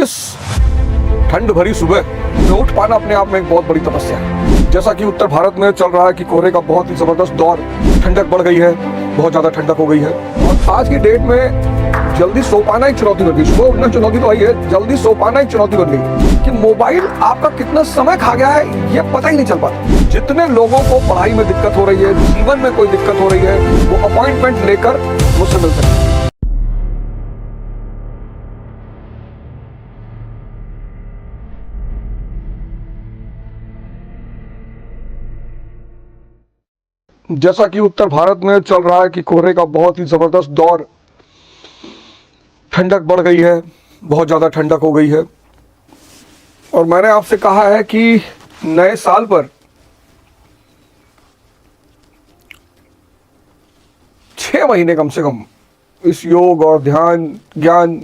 इस ठंड भरी सुबह में उठ पाना अपने आप में एक बहुत बड़ी तपस्या है। जैसा कि उत्तर भारत में चल रहा है कि कोहरे का बहुत ही जबरदस्त दौर, ठंडक बढ़ गई है, बहुत ज्यादा ठंडक हो गई है और आज की डेट में जल्दी सो पाना एक चुनौती बन गई। सुबह उठना चुनौती तो आई है, जल्दी सो पाना एक चुनौती बन गई कि मोबाइल आपका कितना समय खा गया है ये पता ही नहीं चल पाता। जितने लोगों को पढ़ाई में दिक्कत हो रही है, जीवन में कोई दिक्कत हो रही है, वो अपॉइंटमेंट लेकर मुझसे मिल सकते हैं। जैसा कि उत्तर भारत में चल रहा है कि कोहरे का बहुत ही जबरदस्त दौर, ठंडक बढ़ गई है, बहुत ज्यादा ठंडक हो गई है और मैंने आपसे कहा है कि नए साल पर 6 महीने कम से कम इस योग और ध्यान ज्ञान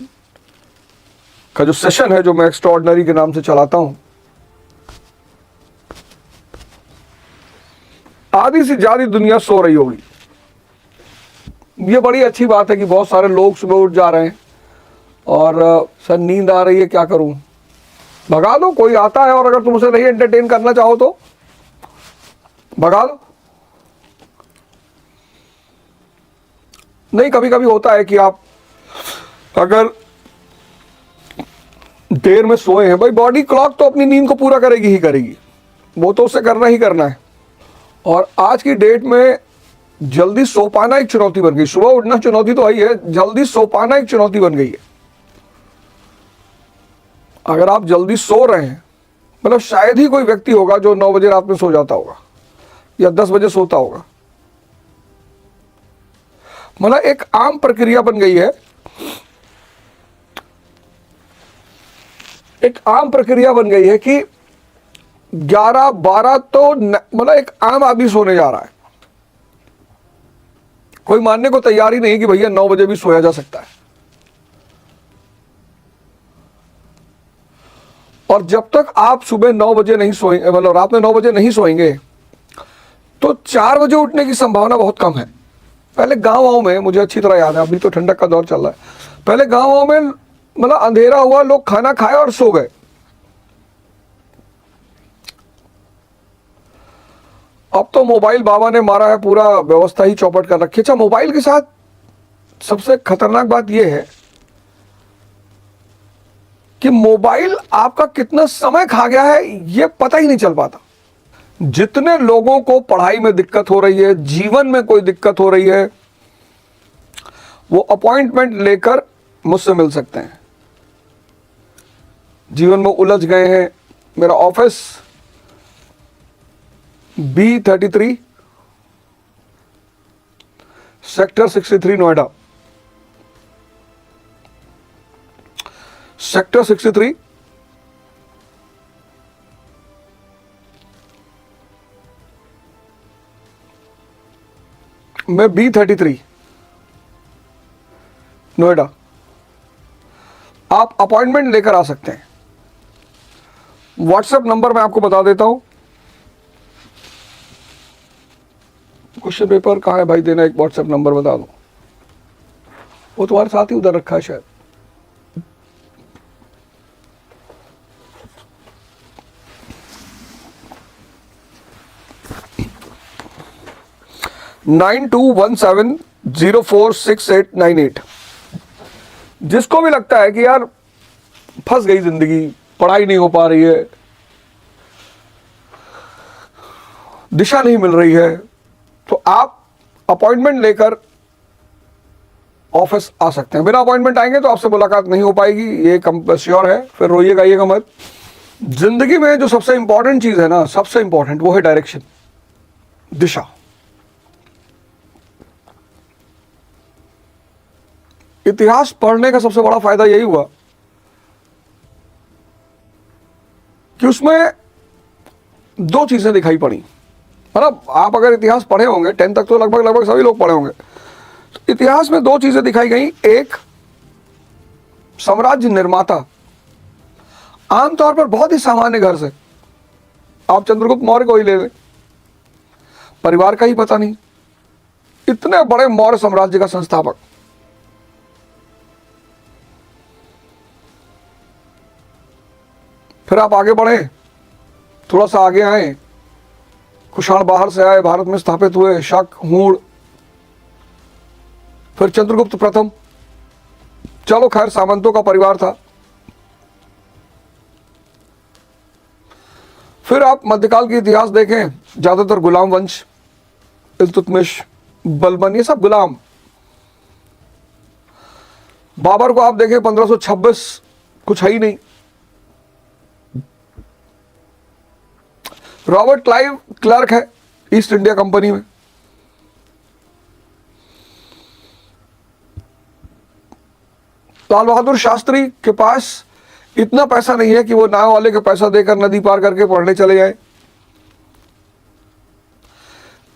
का जो सेशन है, जो मैं एक्स्ट्राऑर्डिनरी के नाम से चलाता हूं, आधी से ज्यादा दुनिया सो रही होगी। ये बड़ी अच्छी बात है कि बहुत सारे लोग सुबह उठ जा रहे हैं और सर नींद आ रही है, क्या करूं? भगा दो, कोई आता है और अगर तुम उसे नहीं एंटरटेन करना चाहो तो भगा दो। नहीं, कभी कभी होता है कि आप अगर देर में सोए हैं, भाई बॉडी क्लॉक तो अपनी नींद को पूरा करेगी ही करेगी, वो तो उसे करना ही करना है। और आज की डेट में जल्दी सो पाना एक चुनौती बन गई। सुबह उठना चुनौती तो आई है, जल्दी सो पाना एक चुनौती बन गई है। अगर आप जल्दी सो रहे हैं, मतलब शायद ही कोई व्यक्ति होगा जो 9 बजे रात में सो जाता होगा या 10 बजे सोता होगा। मतलब एक आम प्रक्रिया बन गई है, एक आम प्रक्रिया बन गई है कि 11-12 तो मतलब एक आम आदमी सोने जा रहा है। कोई मानने को तैयार ही नहीं कि भैया 9 बजे भी सोया जा सकता है। और जब तक आप सुबह 9 बजे नहीं सोएंगे, मतलब रात में 9 बजे नहीं सोएंगे, तो 4 बजे उठने की संभावना बहुत कम है। पहले गांव में, मुझे अच्छी तरह याद है, अभी तो ठंडक का दौर चल रहा है, पहले गांव में मतलब अंधेरा हुआ, लोग खाना खाए और सो गए। अब तो मोबाइल बाबा ने मारा है, पूरा व्यवस्था ही चौपट कर रखी है। अच्छा, मोबाइल के साथ सबसे खतरनाक बात यह है कि मोबाइल आपका कितना समय खा गया है यह पता ही नहीं चल पाता। जितने लोगों को पढ़ाई में दिक्कत हो रही है, जीवन में कोई दिक्कत हो रही है, वो अपॉइंटमेंट लेकर मुझसे मिल सकते हैं। जीवन में उलझ गए हैं। मेरा office B33 sector 63 Noida, sector 63 में B33 नोएडा। आप अपॉइंटमेंट लेकर आ सकते हैं। व्हाट्सएप नंबर मैं आपको बता देता हूं। क्वेश्चन पेपर कहाँ है भाई, देना एक व्हाट्सएप नंबर बता दो। वो तुम्हारे साथ ही उधर रखा है शायद। (9217046898). जिसको भी लगता है कि यार फंस गई जिंदगी, पढ़ाई नहीं हो पा रही है, दिशा नहीं मिल रही है, तो आप अपॉइंटमेंट लेकर ऑफिस आ सकते हैं। बिना अपॉइंटमेंट आएंगे तो आपसे मुलाकात नहीं हो पाएगी, ये श्योर है। फिर रोइएगा मत। जिंदगी में जो सबसे इंपॉर्टेंट चीज है ना, सबसे इंपॉर्टेंट, वो है डायरेक्शन, दिशा। इतिहास पढ़ने का सबसे बड़ा फायदा यही हुआ कि उसमें 2 चीजें दिखाई पड़ी। मतलब आप अगर इतिहास पढ़े होंगे, 10 तक तो लगभग सभी लोग पढ़े होंगे, तो इतिहास में 2 चीजें दिखाई गई। एक, साम्राज्य निर्माता आमतौर पर बहुत ही सामान्य घर से, आप चंद्रगुप्त मौर्य को ही ले लें, परिवार का ही पता नहीं, इतने बड़े मौर्य साम्राज्य का संस्थापक। फिर आप आगे बढ़े, थोड़ा सा आगे आए, कुषाण बाहर से आए, भारत में स्थापित हुए, शक, हूण, फिर चंद्रगुप्त प्रथम। चलो खैर, सामंतों का परिवार था। फिर आप मध्यकाल के इतिहास देखें, ज्यादातर गुलाम वंश, इल्तुतमिश, बलबन, ये सब गुलाम। बाबर को आप देखें 1526, कुछ है ही नहीं। रॉबर्ट क्लाइव क्लर्क है ईस्ट इंडिया कंपनी में। लाल बहादुर शास्त्री के पास इतना पैसा नहीं है कि वो नाव वाले के पैसा देकर नदी पार करके पढ़ने चले जाए।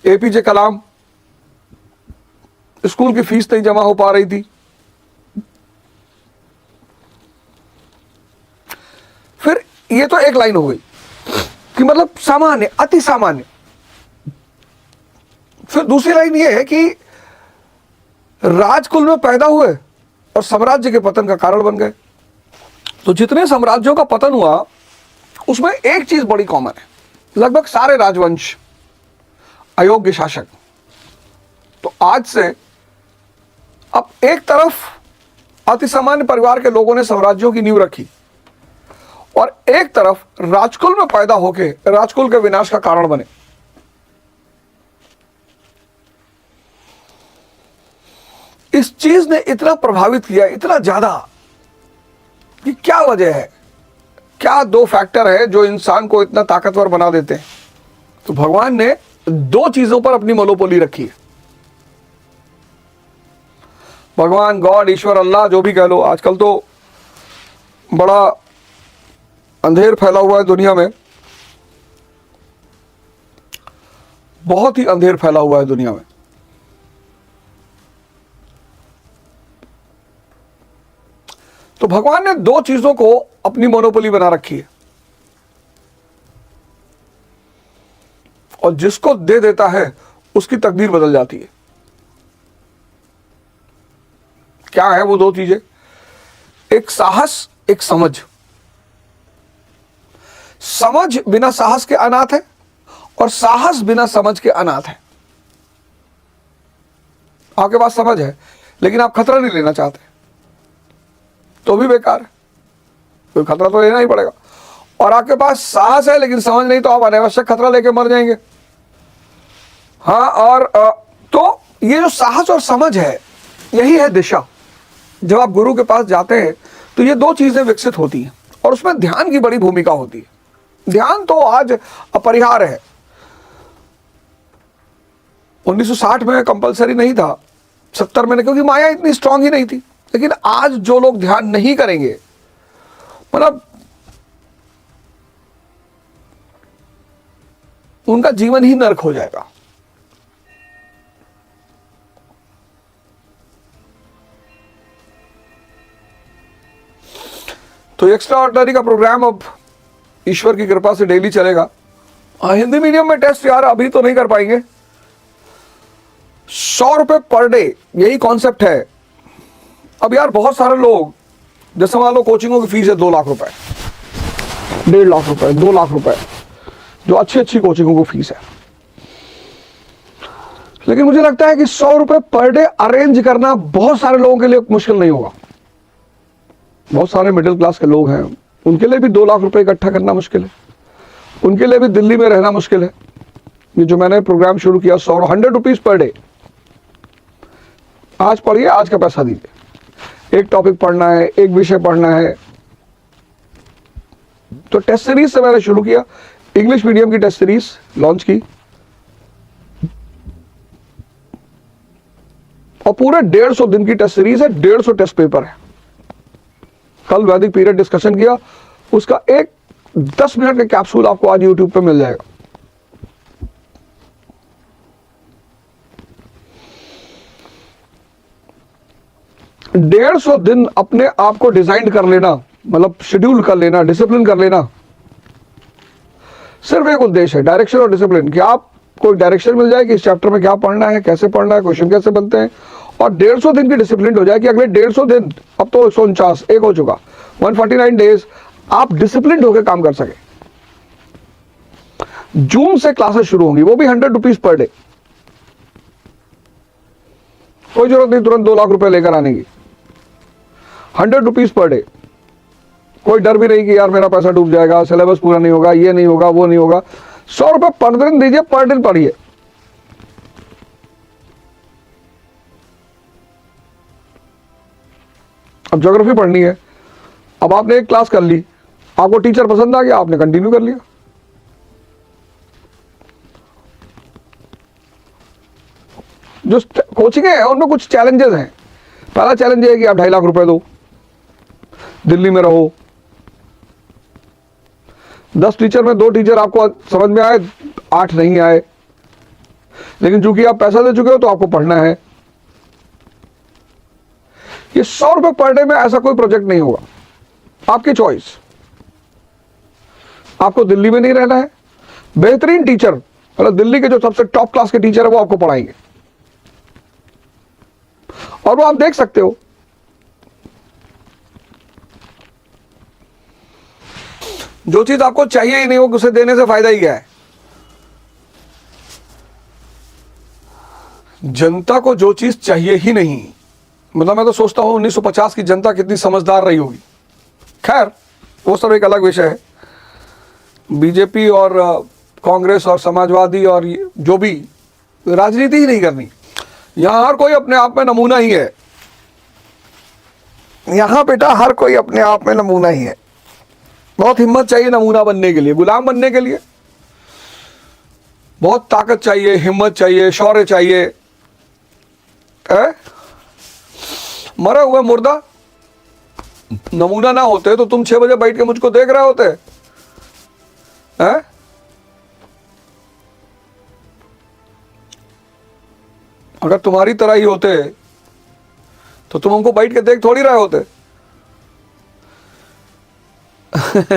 एपीजे कलाम, स्कूल की फीस नहीं जमा हो पा रही थी। फिर ये तो एक लाइन हो गई कि मतलब सामान्य, अति सामान्य। फिर दूसरी लाइन ये है कि राजकुल में पैदा हुए और साम्राज्य के पतन का कारण बन गए। तो जितने साम्राज्यों का पतन हुआ उसमें एक चीज बड़ी कॉमन है, लगभग सारे राजवंश अयोग्य शासक। तो आज से अब एक तरफ अति सामान्य परिवार के लोगों ने साम्राज्यों की नींव रखी और एक तरफ राजकुल में पैदा होके राजकुल के विनाश का कारण बने। इस चीज ने इतना प्रभावित किया, इतना ज्यादा, कि क्या वजह है, क्या दो फैक्टर है जो इंसान को इतना ताकतवर बना देते हैं। तो भगवान ने दो चीजों पर अपनी मोनोपोली रखी है। भगवान, गॉड, ईश्वर, अल्लाह, जो भी कह लो। आजकल तो बड़ा अंधेर फैला हुआ है दुनिया में, बहुत ही अंधेर फैला हुआ है दुनिया में। तो भगवान ने दो चीजों को अपनी मोनोपोली बना रखी है और जिसको दे देता है उसकी तकदीर बदल जाती है। क्या है वो दो चीजें? एक साहस, एक समझ। समझ बिना साहस के अनाथ है और साहस बिना समझ के अनाथ है। आपके पास समझ है लेकिन आप खतरा नहीं लेना चाहते तो भी बेकार है, कोई खतरा तो लेना ही पड़ेगा। और आपके पास साहस है लेकिन समझ नहीं, तो आप अनावश्यक खतरा लेके मर जाएंगे। हाँ, और तो ये जो साहस और समझ है, यही है दिशा। जब आप गुरु के पास जाते हैं तो ये दो चीजें विकसित होती हैं और उसमें ध्यान की बड़ी भूमिका होती है। ध्यान तो आज अपरिहार्य है। 1960 में कंपलसरी नहीं था, 70 में, क्योंकि माया इतनी स्ट्रांग ही नहीं थी। लेकिन आज जो लोग ध्यान नहीं करेंगे, मतलब उनका जीवन ही नरक हो जाएगा। तो एक्स्ट्रा ऑर्डिनरी का प्रोग्राम अब ईश्वर की कृपा से डेली चलेगा। हिंदी मीडियम में टेस्ट यार अभी तो नहीं कर पाएंगे। 100 रुपए पर डे, यही कॉन्सेप्ट है। अब यार बहुत सारे लोग, जैसे मान लो कोचिंगों की फीस है 2 लाख रुपए, 1.5 लाख रुपए, 2 लाख रुपए, जो अच्छी अच्छी कोचिंगों को फीस है। लेकिन मुझे लगता है कि 100 रुपए पर डे अरेंज करना बहुत सारे लोगों के लिए मुश्किल नहीं होगा। बहुत सारे मिडिल क्लास के लोग हैं, उनके लिए भी 2 लाख रुपए इकट्ठा करना मुश्किल है। उनके लिए भी दिल्ली में रहना मुश्किल है। ये जो मैंने प्रोग्राम शुरू किया 100 रुपीज पर डे, आज पढ़िए, आज का पैसा दीजिए। एक टॉपिक पढ़ना है, एक विषय पढ़ना है। तो टेस्ट सीरीज से मैंने शुरू किया, इंग्लिश मीडियम की टेस्ट सीरीज लॉन्च की और पूरे 150 दिन की टेस्ट सीरीज है, 150 टेस्ट पेपर है। कल वैदिक पीरियड डिस्कशन किया, उसका एक 10 मिनट का कैप्सूल आपको आज यूट्यूब पे मिल जाएगा। डेढ़ 150 दिन अपने आप को डिजाइन कर लेना, मतलब शेड्यूल कर लेना, डिसिप्लिन कर लेना। सिर्फ एक उद्देश्य है, डायरेक्शन और डिसिप्लिन, कि आपको डायरेक्शन मिल जाए कि इस चैप्टर में क्या पढ़ना है, कैसे पढ़ना है, क्वेश्चन कैसे बनते हैं, और 150 दिन की डिसिप्लिन हो जाए कि अगले 150 दिन, अब तो 149 एक हो चुका, 149 डेज आप डिसिप्लिन होकर काम कर सके। जून से क्लासेस शुरू होंगी, वो भी 100 रुपीज पर डे। कोई जरूरत नहीं तुरंत 2 लाख रुपए लेकर आने की। 100 रुपीज पर डे। कोई डर भी नहीं कि यार मेरा पैसा डूब जाएगा, सिलेबस पूरा नहीं होगा, ये नहीं होगा, वो नहीं होगा। 100 रुपए पर दिन दीजिए, पर दिन पढ़िए। अब ज्योग्राफी पढ़नी है, अब आपने एक क्लास कर ली, आपको टीचर पसंद आ गया, आपने कंटिन्यू कर लिया। जो कोचिंग है उनमें कुछ चैलेंजेस हैं। पहला चैलेंज है कि आप 2.5 लाख रुपए दो, दिल्ली में रहो, 10 टीचर में 2 टीचर आपको समझ में आए, 8 नहीं आए, लेकिन चूंकि आप पैसा दे चुके हो तो आपको पढ़ना है। ये 100 रुपए पर डे में ऐसा कोई प्रोजेक्ट नहीं होगा, आपकी चॉइस। आपको दिल्ली में नहीं रहना है, बेहतरीन टीचर, मतलब दिल्ली के जो सबसे टॉप क्लास के टीचर है वो आपको पढ़ाएंगे, और वो आप देख सकते हो। जो चीज आपको चाहिए ही नहीं वो उसे देने से फायदा ही क्या है। जनता को जो चीज चाहिए ही नहीं, मतलब मैं तो सोचता हूं 1950 की जनता कितनी समझदार रही होगी। खैर वो सब एक अलग विषय है। बीजेपी और कांग्रेस और समाजवादी और जो भी, राजनीति ही नहीं करनी। यहां हर कोई अपने आप में नमूना ही है। यहां बेटा हर कोई अपने आप में नमूना ही है। बहुत हिम्मत चाहिए नमूना बनने के लिए, गुलाम बनने के लिए बहुत ताकत चाहिए, हिम्मत चाहिए, शौर्य चाहिए। मरे हुए मुर्दा नमूना ना होते तो तुम 6 बजे बैठ के मुझको देख रहे होते हैं? अगर तुम्हारी तरह ही होते तो तुम हमको बैठ के देख थोड़ी रहे होते।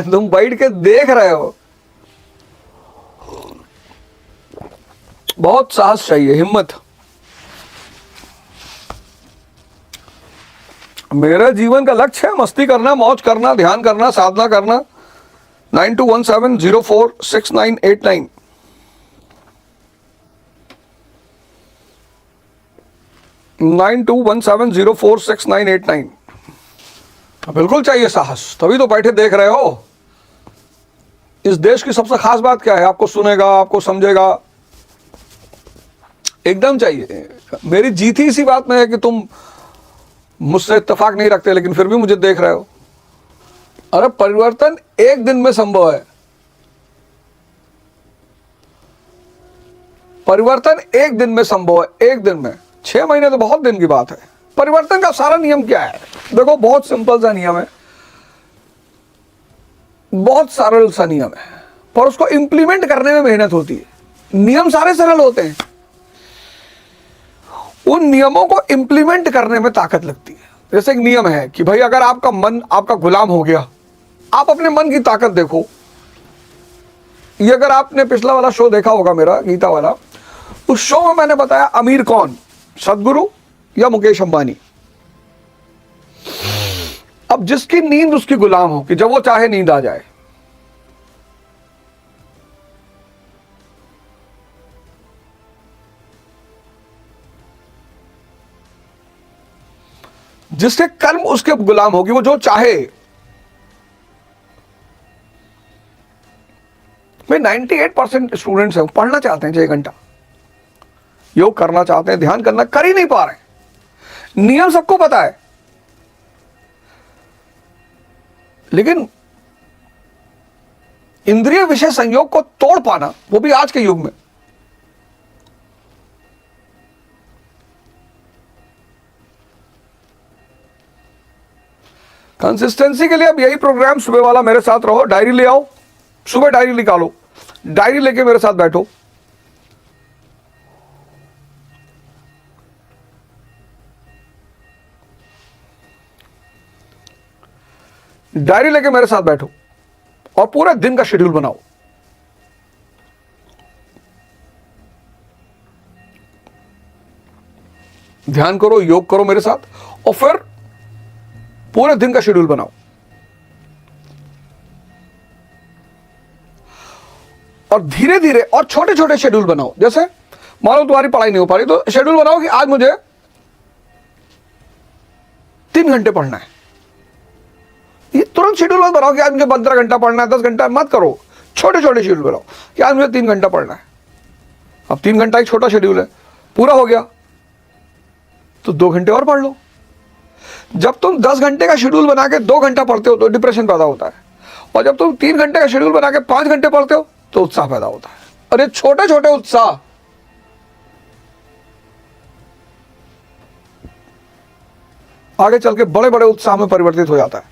तुम बैठ के देख रहे हो। बहुत साहस चाहिए, हिम्मत। मेरा जीवन का लक्ष्य है मस्ती करना, मौज करना, ध्यान करना, साधना करना। 9217046989 9217046989। बिल्कुल चाहिए साहस, तभी तो बैठे देख रहे हो। इस देश की सबसे खास बात क्या है? आपको सुनेगा, आपको समझेगा, एकदम चाहिए। मेरी जीत ही इसी बात में है कि तुम मुझसे इत्तेफाक नहीं रखते लेकिन फिर भी मुझे देख रहे हो। अरे परिवर्तन एक दिन में संभव है। परिवर्तन एक दिन में संभव है, एक दिन में। 6 महीने तो बहुत दिन की बात है। परिवर्तन का सारा नियम क्या है? देखो बहुत सिंपल सा नियम है, बहुत सरल सा नियम है, पर उसको इंप्लीमेंट करने में मेहनत होती है। नियम सारे सरल होते हैं, उन नियमों को इंप्लीमेंट करने में ताकत लगती है। जैसे एक नियम है कि भाई अगर आपका मन आपका गुलाम हो गया, आप अपने मन की ताकत देखो। ये अगर आपने पिछला वाला शो देखा होगा मेरा गीता वाला, उस शो में मैंने बताया अमीर कौन, सदगुरु या मुकेश अंबानी। अब जिसकी नींद उसकी गुलाम हो कि जब वो चाहे नींद आ जाए। जिसके कर्म उसके गुलाम होगी, वो जो चाहे। भाई 98% स्टूडेंट्स हैं, पढ़ना चाहते हैं 6 घंटा, योग करना चाहते हैं, ध्यान करना, कर ही नहीं पा रहे। नियम सबको पता है, लेकिन इंद्रिय विषय संयोग को तोड़ पाना, वो भी आज के युग में, कंसिस्टेंसी के लिए अब यही प्रोग्राम सुबह वाला मेरे साथ रहो। डायरी ले आओ, सुबह डायरी निकालो, डायरी लेके मेरे साथ बैठो। डायरी लेके मेरे साथ बैठो और पूरे दिन का शेड्यूल बनाओ। ध्यान करो, योग करो मेरे साथ, और फिर पूरे दिन का शेड्यूल बनाओ। और धीरे धीरे और छोटे छोटे शेड्यूल बनाओ। जैसे मान लो तुम्हारी पढ़ाई नहीं हो पा रही तो शेड्यूल बनाओ कि आज मुझे 3 घंटे पढ़ना है। ये तुरंत शेड्यूल मत बनाओ कि आज मुझे 15 घंटा पढ़ना है, 10 घंटा मत करो। छोटे छोटे शेड्यूल बनाओ कि आज मुझे 3 घंटा पढ़ना है। अब 3 घंटा एक छोटा शेड्यूल है, पूरा हो गया तो 2 घंटे और पढ़ लो। जब तुम 10 घंटे का शेड्यूल बना के 2 घंटा पढ़ते हो तो डिप्रेशन पैदा होता है, और जब तुम 3 घंटे का शेड्यूल बना के 5 घंटे पढ़ते हो तो उत्साह पैदा होता है। और ये छोटे छोटे उत्साह आगे चल के बड़े बड़े उत्साह में परिवर्तित हो जाता है।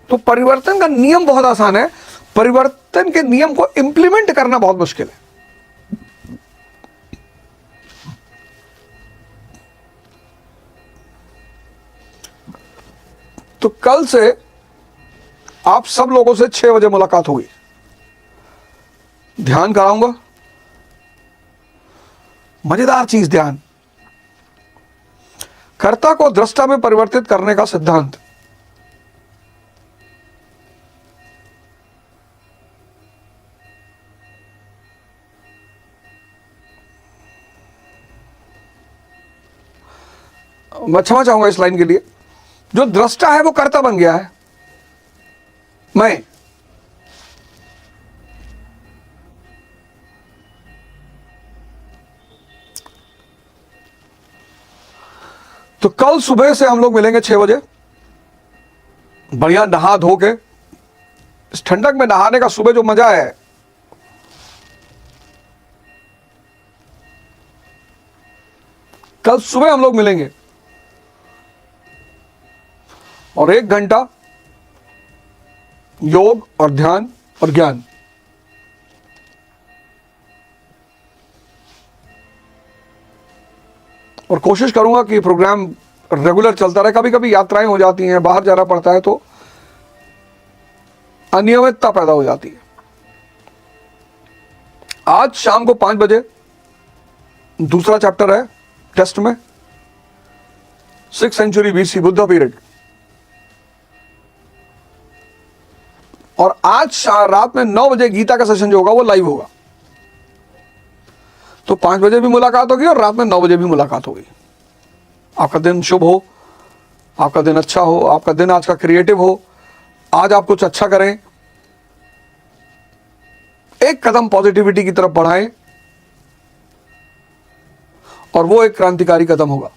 तो परिवर्तन का नियम बहुत आसान है, परिवर्तन के नियम को इंप्लीमेंट करना बहुत मुश्किल है। तो कल से आप सब लोगों से 6 बजे मुलाकात होगी। ध्यान कराऊंगा, मजेदार चीज ध्यान, कर्ता को दृष्टा में परिवर्तित करने का सिद्धांत। मैं क्षमा चाहूंगा इस लाइन के लिए। जो दृष्टा है वो कर्ता बन गया है, मैं। तो कल सुबह से हम लोग मिलेंगे 6 बजे, बढ़िया नहा धो के। इस ठंडक में नहाने का सुबह जो मजा है, कल सुबह हम लोग मिलेंगे और 1 घंटा योग और ध्यान और ज्ञान। और कोशिश करूंगा कि प्रोग्राम रेगुलर चलता रहे। कभी कभी यात्राएं हो जाती हैं, बाहर जाना पड़ता है, तो अनियमितता पैदा हो जाती है। आज शाम को 5 बजे दूसरा चैप्टर है टेस्ट में, 6th century BC Buddha period. और आज रात में 9 बजे गीता का सेशन जो होगा वो लाइव होगा। तो 5 बजे भी मुलाकात होगी और रात में 9 बजे भी मुलाकात होगी। आपका दिन शुभ हो, आपका दिन अच्छा हो, आपका दिन आज का क्रिएटिव हो। आज आप कुछ अच्छा करें, एक कदम पॉजिटिविटी की तरफ बढ़ाएं और वो एक क्रांतिकारी कदम होगा।